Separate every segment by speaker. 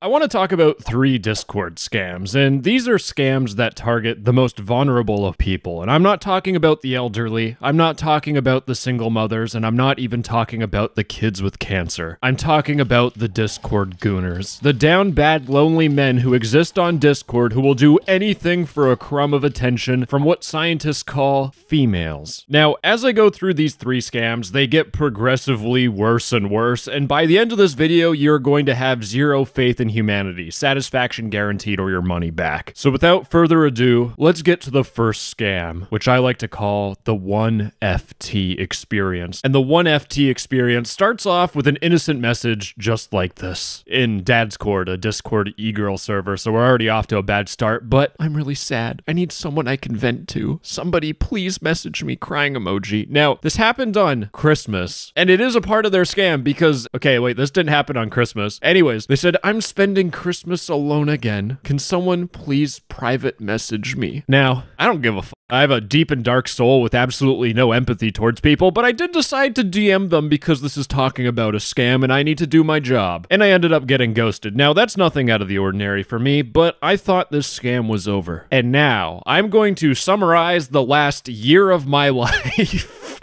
Speaker 1: I want to talk about 3 Discord scams, and these are scams that target the most vulnerable of people. And I'm not talking about the elderly, I'm not talking about the single mothers, and I'm not even talking about the kids with cancer. I'm talking about the Discord gooners. The down bad, lonely men who exist on Discord who will do anything for a crumb of attention from what scientists call females. Now, as I go through these 3 scams, they get progressively worse and worse, and by the end of this video, you're going to have zero faith in humanity, satisfaction guaranteed, or your money back. So without further ado, let's get to the first scam, which I like to call the 1FT experience. And the 1FT experience starts off with an innocent message just like this. In Dadscord, a Discord e-girl server, so we're already off to a bad start, but I'm really sad. I need someone I can vent to. Somebody please message me, crying emoji. Now, this happened on Christmas, and it is a part of their scam because, okay, wait, this didn't happen on Christmas. Anyways, they said, I'm spending Christmas alone again. Can someone please private message me? Now, I don't give a fuck. I have a deep and dark soul with absolutely no empathy towards people, but I did decide to DM them because this is talking about a scam and I need to do my job. And I ended up getting ghosted. Now, that's nothing out of the ordinary for me, but I thought this scam was over. And now, I'm going to summarize the last year of my life.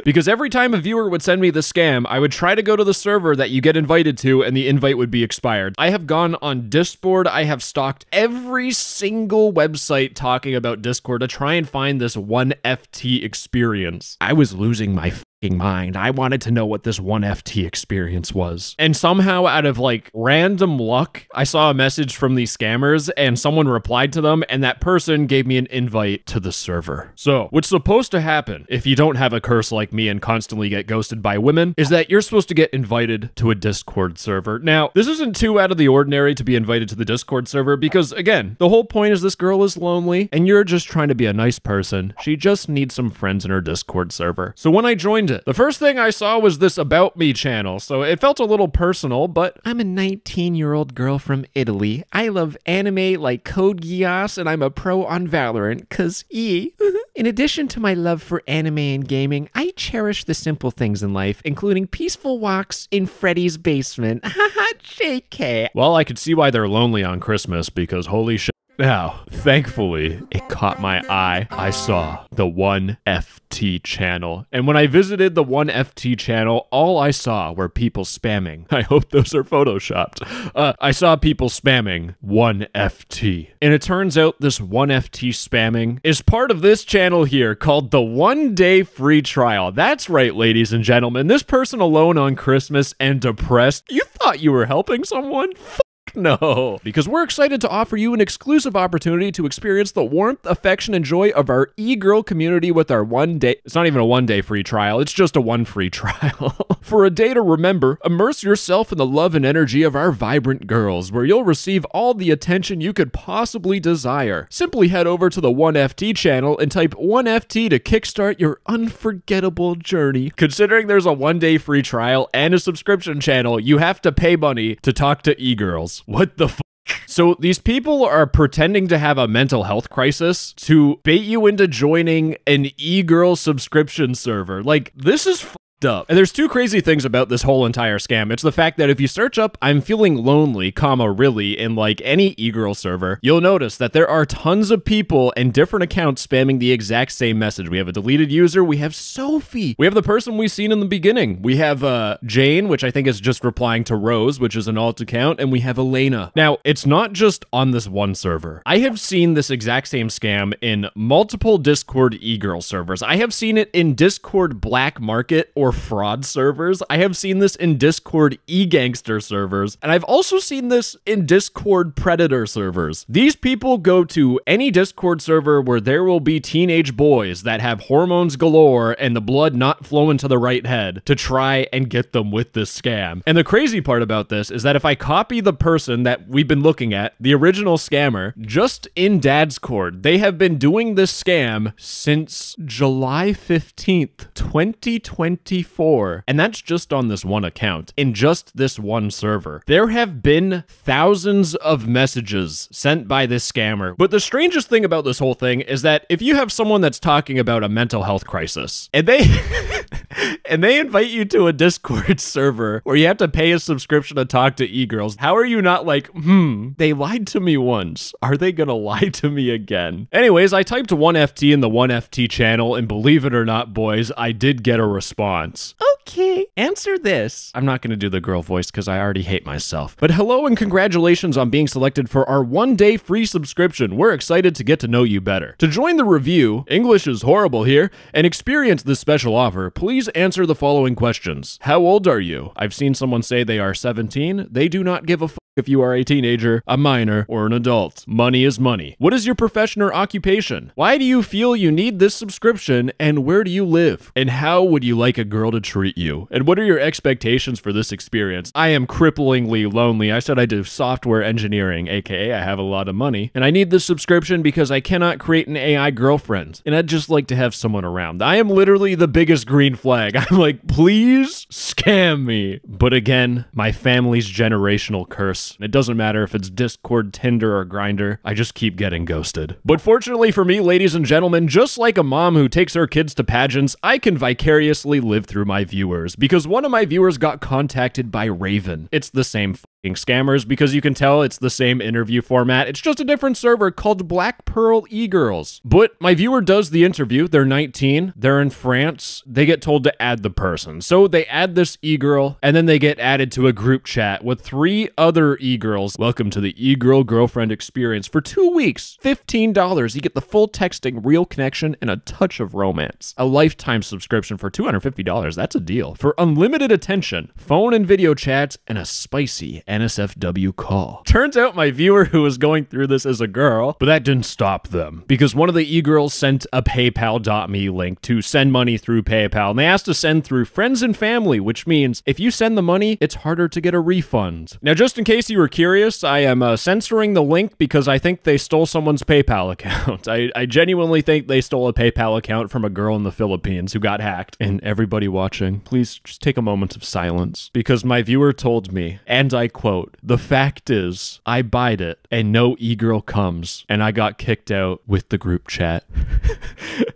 Speaker 1: Because every time a viewer would send me the scam, I would try to go to the server that you get invited to and the invite would be expired. I have gone on Discord, I have stalked every single website talking about Discord to try and find this 1FT experience. I was losing my mind. I wanted to know what this 1FT experience was. And somehow out of like random luck, I saw a message from these scammers and someone replied to them and that person gave me an invite to the server. So what's supposed to happen if you don't have a curse like me and constantly get ghosted by women is that you're supposed to get invited to a Discord server. Now, this isn't too out of the ordinary to be invited to the Discord server because again, the whole point is this girl is lonely and you're just trying to be a nice person. She just needs some friends in her Discord server. So when I joined it, the first thing I saw was this About Me channel, so it felt a little personal, but I'm a 19-year-old girl from Italy. I love anime like Code Geass, and I'm a pro on Valorant, cause In addition to my love for anime and gaming, I cherish the simple things in life, including peaceful walks in Freddy's basement. Haha, JK. Well, I could see why they're lonely on Christmas, because holy shit. Now, thankfully, it caught my eye. I saw the 1FT channel. And when I visited the 1FT channel, all I saw were people spamming. I hope those are photoshopped. I saw people spamming 1FT. And it turns out this 1FT spamming is part of this channel here called the 1 Day Free Trial. That's right, ladies and gentlemen. This person alone on Christmas and depressed. You thought you were helping someone? No, because we're excited to offer you an exclusive opportunity to experience the warmth, affection, and joy of our e-girl community with our 1 day. It's not even a 1 day free trial, it's just a 1 free trial. For a day to remember, immerse yourself in the love and energy of our vibrant girls, where you'll receive all the attention you could possibly desire. Simply head over to the 1FT channel and type 1FT to kickstart your unforgettable journey. Considering there's a 1 day free trial and a subscription channel, you have to pay money to talk to e-girls. What the fuck? So these people are pretending to have a mental health crisis to bait you into joining an e-girl subscription server. Like, this is up. And there's 2 crazy things about this whole entire scam. It's the fact that if you search up I'm feeling lonely, really, in like any e-girl server, you'll notice that there are tons of people and different accounts spamming the exact same message. We have a deleted user, we have Sophie, we have the person we've seen in the beginning, we have Jane, which I think is just replying to Rose, which is an alt account, and we have Elena. Now, it's not just on this one server. I have seen this exact same scam in multiple Discord e-girl servers. I have seen it in Discord Black Market or fraud servers. I have seen this in Discord e-gangster servers, and I've also seen this in Discord predator servers. These people go to any Discord server where there will be teenage boys that have hormones galore and the blood not flowing to the right head to try and get them with this scam. And the crazy part about this is that if I copy the person that we've been looking at, the original scammer, just in Dadscord, they have been doing this scam since July 15th, 2024. And that's just on this one account, in just this one server. There have been thousands of messages sent by this scammer. But the strangest thing about this whole thing is that if you have someone that's talking about a mental health crisis, and they and they invite you to a Discord server where you have to pay a subscription to talk to e-girls. How are you not like, they lied to me once. Are they gonna lie to me again? Anyways, I typed 1FT in the 1FT channel, and believe it or not, boys, I did get a response. Okay, answer this. I'm not gonna do the girl voice because I already hate myself. But hello and congratulations on being selected for our 1-day free subscription. We're excited to get to know you better. To join the review, English is horrible here, and experience this special offer, please answer the following questions. How old are you? I've seen someone say they are 17. They do not give a f if you are a teenager, a minor, or an adult. Money is money. What is your profession or occupation? Why do you feel you need this subscription, and where do you live? And how would you like a girl to treat you? And what are your expectations for this experience? I am cripplingly lonely. I said I do software engineering, aka I have a lot of money, and I need this subscription because I cannot create an AI girlfriend, and I'd just like to have someone around. I am literally the biggest green flag. I'm like, please scam me. But again, my family's generational curse. It doesn't matter if it's Discord, Tinder, or Grindr. I just keep getting ghosted. But fortunately for me, ladies and gentlemen, just like a mom who takes her kids to pageants, I can vicariously live through my viewers, because one of my viewers got contacted by Raven. It's the same scammers, because you can tell it's the same interview format. It's just a different server called Black Pearl E-Girls. But my viewer does the interview. They're 19. They're in France. They get told to add the person. So they add this e-girl, and then they get added to a group chat with 3 other e-girls. Welcome to the e-girl girlfriend experience for 2 weeks. $15. You get the full texting, real connection, and a touch of romance. A lifetime subscription for $250. That's a deal. For unlimited attention, phone and video chats, and a spicy NSFW call. Turns out my viewer who was going through this is a girl, but that didn't stop them, because one of the e-girls sent a PayPal.me link to send money through PayPal, and they asked to send through friends and family, which means if you send the money, it's harder to get a refund. Now, just in case you were curious, I am censoring the link because I think they stole someone's PayPal account. I genuinely think they stole a PayPal account from a girl in the Philippines who got hacked. And everybody watching, please just take a moment of silence, because my viewer told me, and I quote, "The fact is, I buyed it, and no e-girl comes, and I got kicked out with the group chat."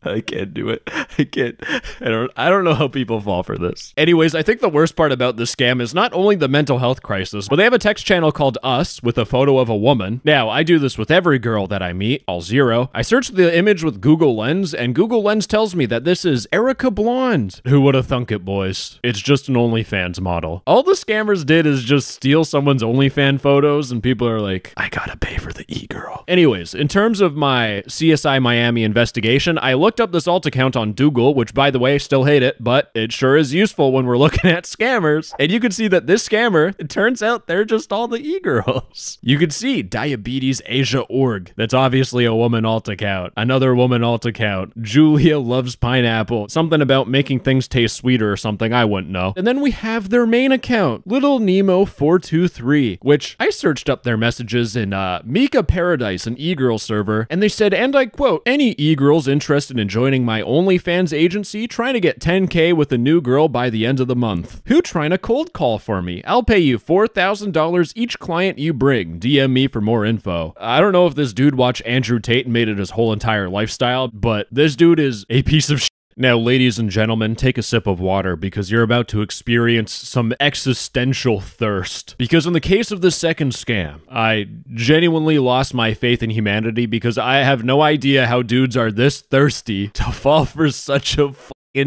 Speaker 1: I can't do it. I can't. I don't know how people fall for this. Anyways, I think the worst part about this scam is not only the mental health crisis, but they have a text channel called Us with a photo of a woman. Now, I do this with every girl that I meet, all zero. I search the image with Google Lens, and Google Lens tells me that this is Erica Blonde. Who would have thunk it, boys? It's just an OnlyFans model. All the scammers did is just steal someone's OnlyFans photos, and people are like, I gotta pay for the e-girl. Anyways, in terms of my CSI Miami investigation, I looked up this alt account on Google, which, by the way, still hate it, but it sure is useful when we're looking at scammers. And you can see that this scammer, it turns out they're just all the e-girls. You can see Diabetes Asia Org. That's obviously a woman alt account. Another woman alt account. Julia loves pineapple. Something about making things taste sweeter or something, I wouldn't know. And then we have their main account, Little Nemo 423, which I searched up their messages in Mika Paradise, an e-girl server, and they said, and I quote, "Any e-girls interested in joining my OnlyFans agency, trying to get 10K with a new girl by the end of the month. Who trying to cold call for me? I'll pay you $4,000 each client you bring. DM me for more info." I don't know if this dude watched Andrew Tate and made it his whole entire lifestyle, but this dude is a piece of shit. Now, ladies and gentlemen, take a sip of water, because you're about to experience some existential thirst. Because in the case of the second scam, I genuinely lost my faith in humanity, because I have no idea how dudes are this thirsty to fall for such a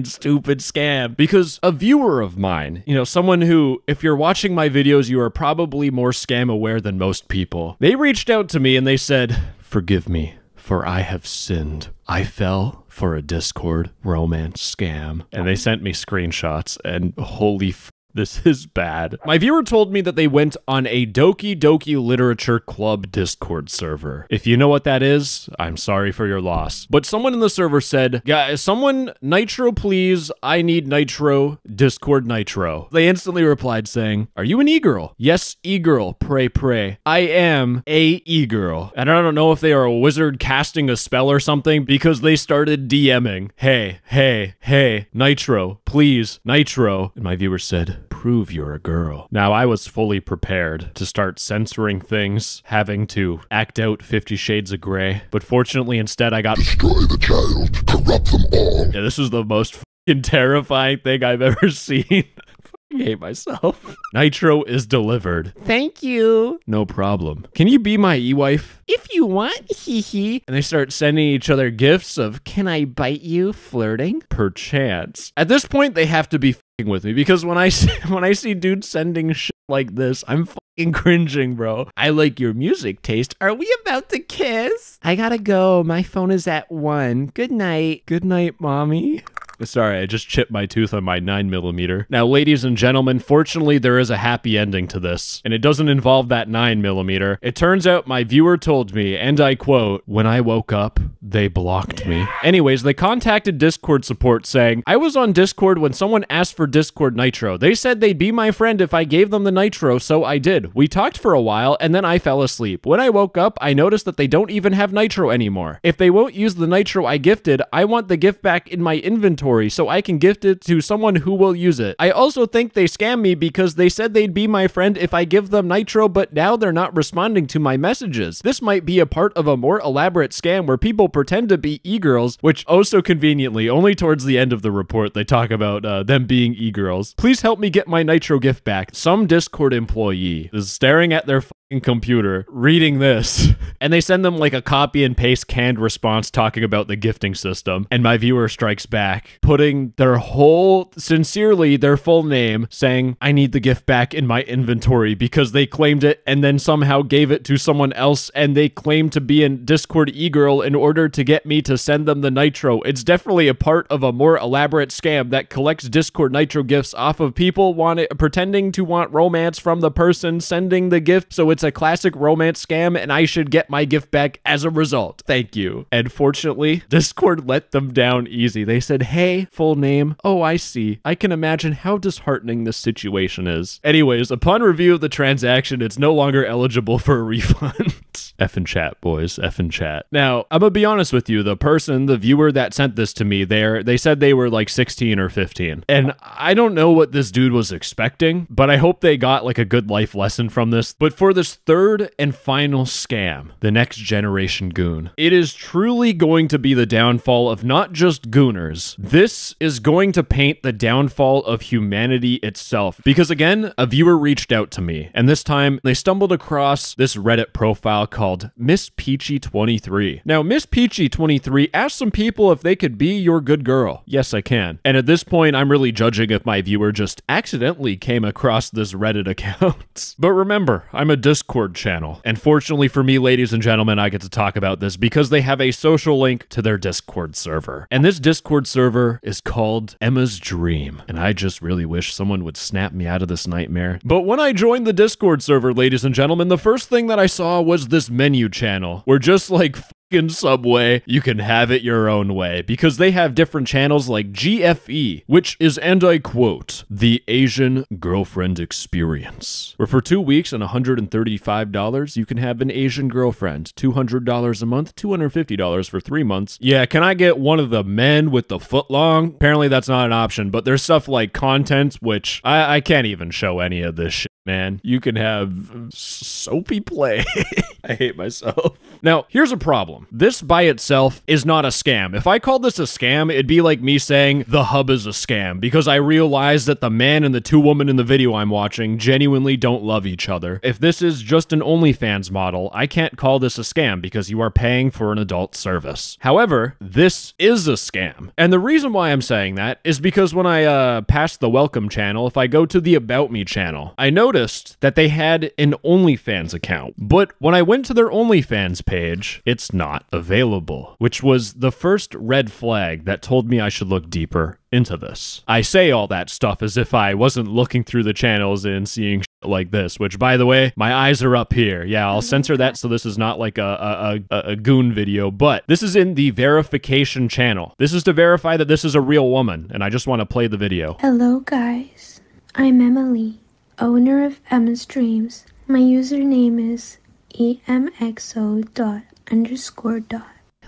Speaker 1: stupid scam. Because a viewer of mine, you know, someone who, if you're watching my videos, you are probably more scam aware than most people. They reached out to me and they said, "Forgive me, for I have sinned. I fell for a Discord romance scam." And they sent me screenshots, and holy this is bad. My viewer told me that they went on a Doki Doki Literature Club Discord server. If you know what that is, I'm sorry for your loss. But someone in the server said, "Yeah, someone Nitro please, I need Nitro, Discord Nitro." They instantly replied saying, "Are you an e-girl?" "Yes, e-girl, pray pray. I am a e-girl." And I don't know if they are a wizard casting a spell or something, because they started DMing, hey, Nitro, please, Nitro." And my viewer said, "Prove you're a girl." Now, I was fully prepared to start censoring things, having to act out 50 Shades of Grey, but fortunately instead I got "Destroy the child, corrupt them all." Yeah, this is the most terrifying thing I've ever seen. I hate myself. Nitro is delivered. Thank you. No problem. Can you be my e-wife? If you want, hee hee. And they start sending each other gifts of, can I bite you? Flirting? Perchance. At this point, they have to be f***ing with me because when I see dudes sending shit like this, I'm fucking cringing, bro. I like your music taste. Are we about to kiss? I gotta go. My phone is at 1. Good night. Good night, mommy. Sorry, I just chipped my tooth on my 9mm. Now, ladies and gentlemen, fortunately, there is a happy ending to this, and it doesn't involve that 9mm. It turns out my viewer told me, and I quote, when I woke up, they blocked me. Anyways, they contacted Discord support saying, I was on Discord when someone asked for Discord Nitro. They said they'd be my friend if I gave them the Nitro, so I did. We talked for a while, and then I fell asleep. When I woke up, I noticed that they don't even have Nitro anymore. If they won't use the Nitro I gifted, I want the gift back in my inventory so I can gift it to someone who will use it. I also think they scammed me because they said they'd be my friend if I give them Nitro, but now they're not responding to my messages. This might be a part of a more elaborate scam where people pretend to be e-girls, which also conveniently, only towards the end of the report, they talk about them being e-girls. Please help me get my Nitro gift back. Some Discord employee is staring at their computer reading this and they send them like a copy and paste canned response talking about the gifting system, and my viewer strikes back putting their sincerely their full name, saying I need the gift back in my inventory because they claimed it and then somehow gave it to someone else, and they claimed to be a Discord e-girl in order to get me to send them the Nitro. It's definitely a part of a more elaborate scam that collects Discord Nitro gifts off of people pretending to want romance from the person sending the gift, so it's a classic romance scam, and I should get my gift back as a result. Thank you. And fortunately, Discord let them down easy. They said, hey, full name. Oh, I see. I can imagine how disheartening this situation is. Anyways, upon review of the transaction, it's no longer eligible for a refund. Effing chat, boys. Effing chat. Now, I'm gonna be honest with you. The viewer that sent this to me, they said they were like 16 or 15. And I don't know what this dude was expecting, but I hope they got like a good life lesson from this. But for this third and final scam, the next generation goon, it is truly going to be the downfall of not just gooners. This is going to paint the downfall of humanity itself. Because again, a viewer reached out to me, and this time they stumbled across this Reddit profile called Miss Peachy 23. Now, Miss Peachy 23 asked some people if they could be your good girl. Yes, I can. And at this point, I'm really judging if my viewer just accidentally came across this Reddit account. But remember, I'm a Discord channel. And fortunately for me, ladies and gentlemen, I get to talk about this because they have a social link to their Discord server. And this Discord server is called Emma's Dream. And I just really wish someone would snap me out of this nightmare. But when I joined the Discord server, ladies and gentlemen, the first thing that I saw was this menu channel where just like in Subway, you can have it your own way, because they have different channels like GFE, which is, and I quote, the Asian Girlfriend Experience, where for 2 weeks and $135, you can have an Asian girlfriend. $200 a month, $250 for 3 months. Yeah, can I get one of the men with the foot long? Apparently that's not an option, but there's stuff like content, which I can't even show any of this shit, man. You can have soapy play. I hate myself. Now, here's a problem. This by itself is not a scam. If I called this a scam, it'd be like me saying the hub is a scam, because I realize that the man and the two women in the video I'm watching genuinely don't love each other. If this is just an OnlyFans model, I can't call this a scam because you are paying for an adult service. However, this is a scam. And the reason why I'm saying that is because when I passed the welcome channel, if I go to the About Me channel, I noticed that they had an OnlyFans account. But when I went to their OnlyFans page, it's not available, which was the first red flag that told me I should look deeper into this. I say all that stuff as if I wasn't looking through the channels and seeing shit like this, which, by the way, my eyes are up here. Yeah, I'll censor that so this is not like a goon video, but this is in the verification channel. This is to verify that this is a real woman, and I just want to play the video.
Speaker 2: Hello guys, I'm Emily, owner of Emma's Dreams. My username is emxo._.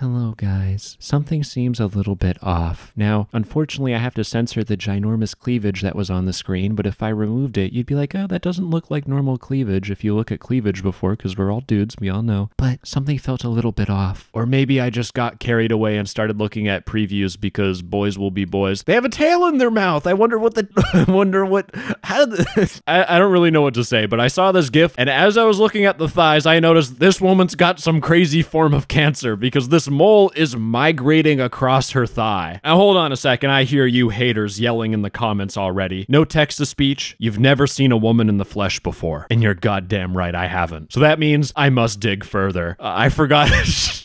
Speaker 1: Hello, guys. Something seems a little bit off. Now, unfortunately, I have to censor the ginormous cleavage that was on the screen, but if I removed it, you'd be like, oh, that doesn't look like normal cleavage if you look at cleavage before, because we're all dudes, we all know. But something felt a little bit off. Or maybe I just got carried away and started looking at previews because boys will be boys. They have a tail in their mouth. I wonder how did this? I don't really know what to say, but I saw this GIF, and as I was looking at the thighs, I noticed this woman's got some crazy form of cancer because this mole is migrating across her thigh. Now hold on a second, I hear you haters yelling in the comments already. No text-to-speech, you've never seen a woman in the flesh before. And you're goddamn right, I haven't. So that means I must dig further. I forgot,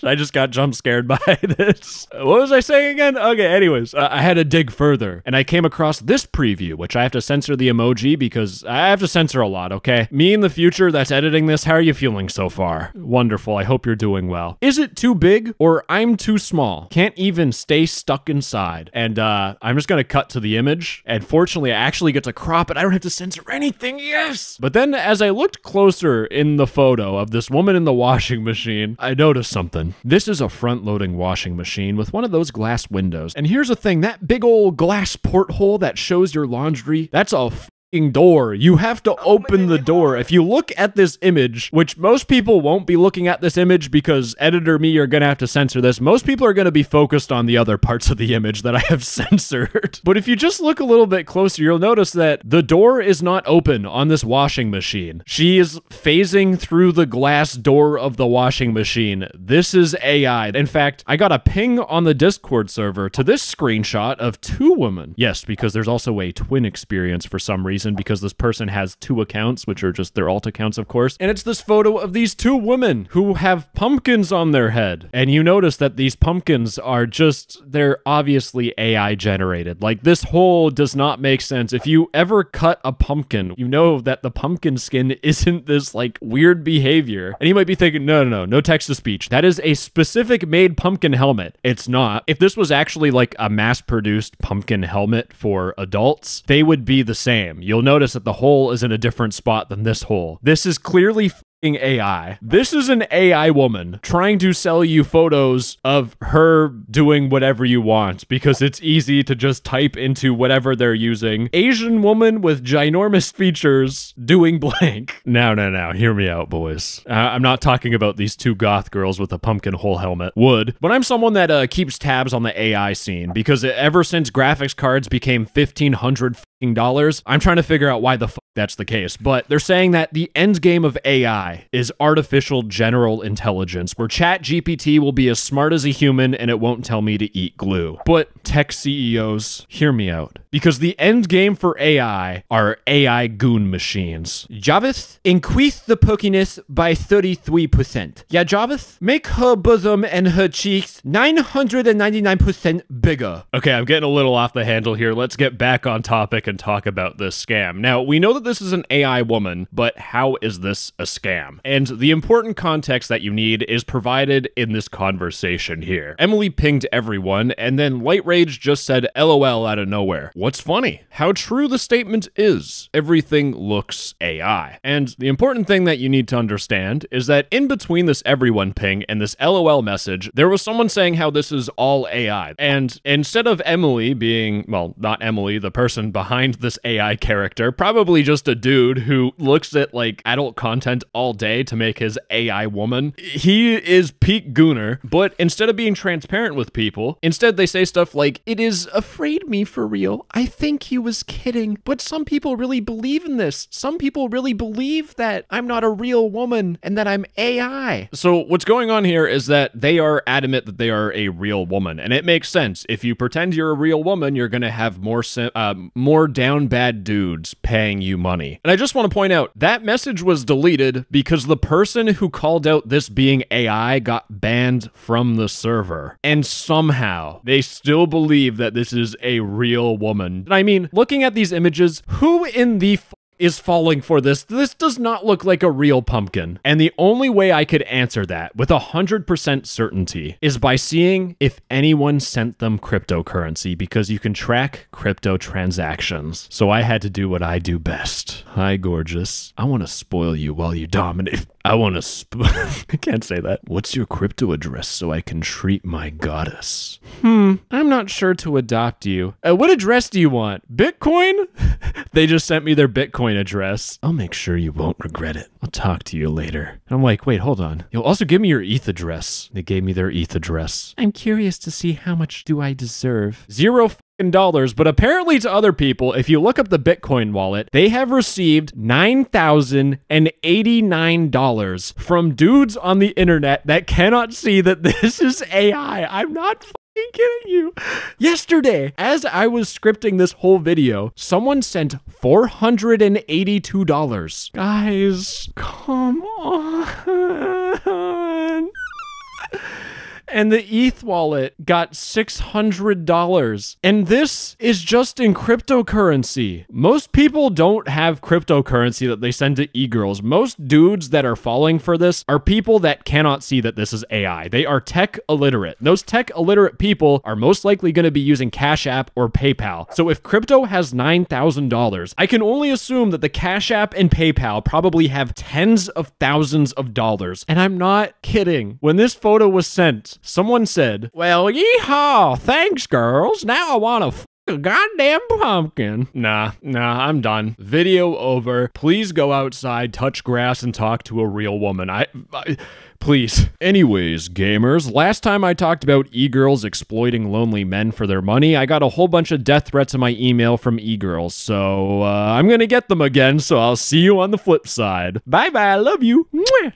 Speaker 1: I just got jump scared by this. What was I saying again? Okay, anyways, I had to dig further, and I came across this preview, which I have to censor the emoji because I have to censor a lot, okay? Me in the future that's editing this, how are you feeling so far? Wonderful, I hope you're doing well. Is it too big or I'm too small? Can't even stay stuck inside. And I'm just gonna cut to the image, and fortunately I actually get to crop it. I don't have to censor anything, yes! But then as I looked closer in the photo of this woman in the washing machine, I noticed something. This is a front-loading washing machine with one of those glass windows. And here's the thing, that big old glass porthole that shows your laundry, that's a door. You have to open the door. If you look at this image, which most people won't be looking at this image because editor me, you're gonna have to censor this. Most people are gonna be focused on the other parts of the image that I have censored. But if you just look a little bit closer, you'll notice that the door is not open on this washing machine. She is phasing through the glass door of the washing machine. This is AI. In fact, I got a ping on the Discord server to this screenshot of two women. Yes, because there's also a twin experience for some reason, because this person has two accounts, which are just their alt accounts, of course. And it's this photo of these two women who have pumpkins on their head. And you notice that these pumpkins are just, they're obviously AI generated. Like, this whole does not make sense. If you ever cut a pumpkin, you know that the pumpkin skin isn't this like weird behavior. And you might be thinking, no text to speech. That is a specific made pumpkin helmet. It's not. If this was actually like a mass-produced pumpkin helmet for adults, they would be the same. You'll notice that the hole is in a different spot than this hole. This is clearly AI. This is an AI woman trying to sell you photos of her doing whatever you want because it's easy to just type into whatever they're using. Asian woman with ginormous features doing blank. Now, hear me out, boys. I'm not talking about these two goth girls with a pumpkin hole helmet. Would, but I'm someone that keeps tabs on the AI scene because ever since graphics cards became $1,500, I'm trying to figure out why the fuck that's the case. But they're saying that the end game of AI is artificial general intelligence, where ChatGPT will be as smart as a human and it won't tell me to eat glue. But tech CEOs, hear me out. Because the end game for AI are AI goon machines. Javith, increase the perkiness by 33%. Yeah, Javith, make her bosom and her cheeks 999% bigger. Okay, I'm getting a little off the handle here. Let's get back on topic and talk about this scam. Now, we know that this is an AI woman, but how is this a scam? And the important context that you need is provided in this conversation here. Emily pinged everyone, and then Light Rage just said LOL out of nowhere. What's funny? How true the statement is. Everything looks AI. And the important thing that you need to understand is that in between this everyone ping and this LOL message, there was someone saying how this is all AI. And instead of Emily being, well, not Emily, the person behind this AI character, probably just a dude who looks at like adult content all day to make his AI woman, he is peak gooner. But instead of being transparent with people, instead they say stuff like, it is afraid me for real. I think he was kidding, but some people really believe in this. Some people really believe that I'm not a real woman and that I'm AI. So what's going on here is that they are adamant that they are a real woman, and it makes sense. If you pretend you're a real woman, you're gonna have more down bad dudes paying you money. And I just want to point out that message was deleted because the person who called out this being AI got banned from the server. And somehow they still believe that this is a real woman. I mean, looking at these images, who in the is falling for this? This does not look like a real pumpkin. And the only way I could answer that with 100% certainty is by seeing if anyone sent them cryptocurrency, because you can track crypto transactions. So I had to do what I do best. Hi, gorgeous. I want to spoil you while you dominate. I want to I can't say that. What's your crypto address so I can treat my goddess? I'm not sure to adopt you. What address do you want? Bitcoin? They just sent me their Bitcoin address. I'll make sure you won't regret it. I'll talk to you later. I'm like, wait, hold on. You'll also give me your ETH address. They gave me their ETH address. I'm curious to see how much do I deserve. $0, but apparently to other people, if you look up the Bitcoin wallet, they have received $9,089 from dudes on the internet that cannot see that this is AI. I'm not fucking kidding you. Yesterday, as I was scripting this whole video, someone sent $482. Guys, come on. And the ETH wallet got $600. And this is just in cryptocurrency. Most people don't have cryptocurrency that they send to e-girls. Most dudes that are falling for this are people that cannot see that this is AI. They are tech illiterate. Those tech illiterate people are most likely going to be using Cash App or PayPal. So if crypto has $9,000, I can only assume that the Cash App and PayPal probably have tens of thousands of dollars. And I'm not kidding. When this photo was sent, someone said, well, yeehaw, thanks, girls. Now I want a goddamn pumpkin. Nah, I'm done. Video over. Please go outside, touch grass, and talk to a real woman. Please. Anyways, gamers, last time I talked about e-girls exploiting lonely men for their money, I got a whole bunch of death threats in my email from e-girls, so I'm gonna get them again, so I'll see you on the flip side. Bye-bye, I love you. Mwah.